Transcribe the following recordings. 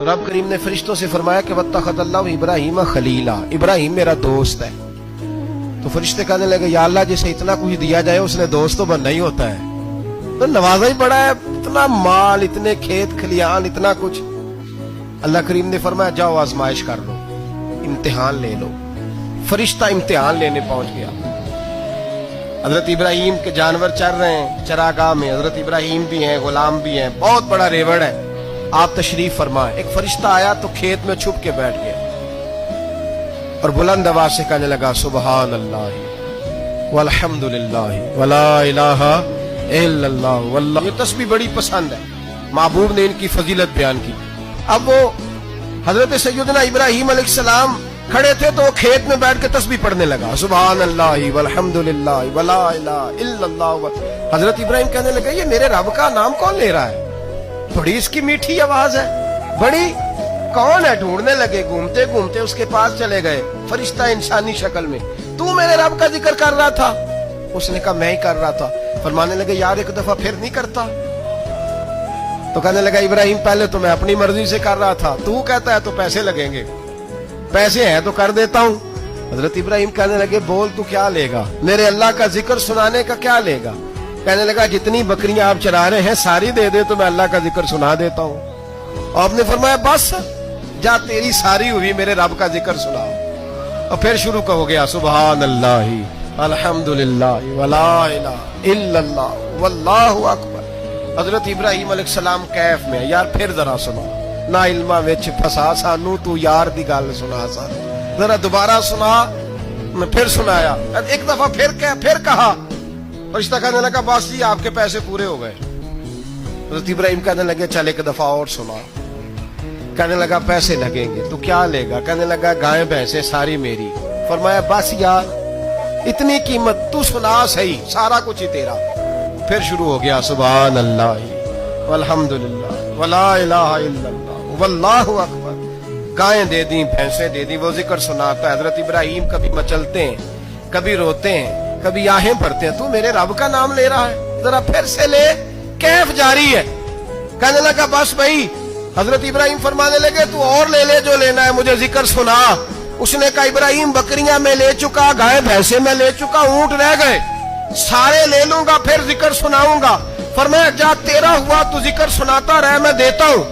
रब करीम ने फरिश्तों से फरमाया कि वत्तखज़ल्लाहु इब्राहीम खलीला, इब्राहिम मेरा दोस्त है। तो फरिश्ते कहने लगे या अल्लाह जिसे इतना कुछ दिया जाए उसने दोस्त तो बनना ही होता है, तो नवाजा ही बड़ा है, इतना माल, इतने खेत खलियान, इतना कुछ। अल्लाह करीम ने फरमाया जाओ आजमाइश कर लो, इम्तिहान ले लो। फरिश्ता इम्तिहान लेने पहुंच गया। हजरत इब्राहिम के जानवर चर रहे हैं चरागाह में, हजरत इब्राहिम भी हैं, गुलाम भी हैं, बहुत बड़ा रेवड़ है। आप तशरीफ फरमाए। एक फरिश्ता आया तो खेत में छुप के बैठ गया और बुलंद आवाज से कहने लगा सुबहान अल्लाह वल्हम्दुलिल्लाह वला इलाहा इल्लल्लाह वल्लाह। ये तस्बीह बड़ी पसंद है, महबूब ने इनकी फजीलत बयान की। अब वो हजरत सैयदना इब्राहिम अलैहिस्सलाम खड़े थे तो वो खेत में बैठ के तस्बीह पढ़ने लगा सुबहान अल्लाह वल्हम्दुलिल्लाह वला इलाहा इल्लल्लाह। हजरत इब्राहिम कहने लगे ये मेरे रब का नाम कौन ले रहा है, बड़ी इसकी मीठी आवाज है, बड़ी कौन है। ढूंढने लगे, घूमते घूमते उसके पास चले गए। फरिश्ता इंसानी शक्ल में, तू मेरे रब का जिक्र कर रहा था? उसने कहा मैं ही कर रहा था। फरमाने लगे यार एक दफा फिर नहीं करता? तो कहने लगा इब्राहिम पहले तो मैं अपनी मर्जी से कर रहा था, तू कहता है तो पैसे लगेंगे, पैसे हैं तो कर देता हूं। हजरत इब्राहिम कहने लगे बोल तू क्या लेगा, मेरे अल्लाह का जिक्र सुनाने का क्या लेगा? कहने लगा जितनी बकरियां आप चरा रहे हैं सारी दे दे तो मैं अल्लाह का जिक्र सुना देता हूं। और आपने फरमाया बस जा तेरी सारी हुई, मेरे रब का जिक्र सुनाओ। और फिर शुरू हो गया सुबहान अल्लाह अल्हम्दुलिल्लाह वला इलाहा इल्लल्लाह वल्लाहु अकबर। हजरत इब्राहिम अलैहिस्सलाम कैफ में, यार फिर जरा सुना, ना इल्मा विच फसा सानू, तू यार दी गल सुना सानू, जरा दोबारा सुना। मैं फिर सुनाया, एक दफा फिर कहा। फरिश्ता कहने लगा बस जी आपके पैसे पूरे हो गए। हज़रत इब्राहिम कहने लगे चल एक दफा और सुना। कहने लगा पैसे लगेंगे, तो क्या लेगा? कहने लगा गाय भैंसे सारी मेरी। फरमाया बस यार इतनी कीमत, तू सुना सही, सारा कुछ ही तेरा। फिर शुरू हो गया सुभान अल्लाह वल्हम्दुलिल्लाह वला इलाहा इल्लल्लाह वल्लाहु अकबर। गायें दे दी, भैंसे दे दी, वो जिक्र सुनाता है। हजरत इब्राहिम कभी मचलते हैं, कभी रोते हैं, कभी आहें भरते हैं, तू मेरे रब का नाम ले रहा है, जरा फिर से ले। कैफ जारी है। कहने लगा बस भाई। हजरत इब्राहिम फरमाने लगे तू और ले ले जो लेना है, मुझे जिक्र सुना। उसने कहा इब्राहिम बकरियां मैं ले चुका, गाय भैंसे मैं ले चुका, ऊंट रह गए, सारे ले लूंगा फिर जिक्र सुनाऊंगा। फरमाया जा तेरा हुआ तू जिक्र सुनाता रहे, मैं देता हूं।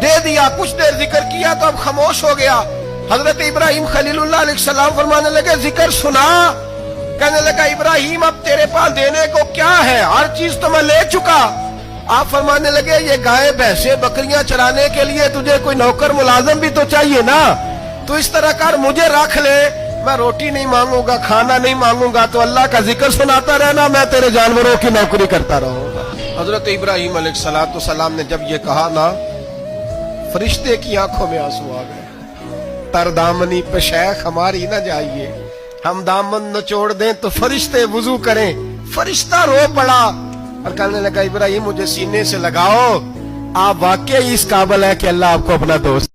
दे दिया, कुछ देर जिक्र किया तो अब खामोश हो गया। हजरत इब्राहिम खलीलुल्लाह अलैहिस्सलाम फरमाने लगे जिक्र सुना। कहने लगा इब्राहिम अब तेरे पास देने को क्या है, हर चीज तो मैं ले चुका। आप फरमाने लगे ये गाय भैंसे बकरियां चराने के लिए तुझे कोई नौकर मुलाजिम भी तो चाहिए ना, तो इस तरह कर मुझे रख ले, मैं रोटी नहीं मांगूंगा, खाना नहीं मांगूंगा, तो अल्लाह का जिक्र सुनाता रहना, मैं तेरे जानवरों की नौकरी करता रहूंगा। हजरत इब्राहिम अलैहिस्सलाम ने जब ये कहा ना, फरिश्ते की आंखों में आंसू आ गए। तरदामनी पे शेख हमारी ना जाइए, हम दामन नचोड़ दें तो फरिश्ते वुजू करें। फरिश्ता रो पड़ा और कहने लगा इब्राहिम मुझे सीने से लगाओ, आप वाकई इस काबिल है कि अल्लाह आपको अपना दोस्त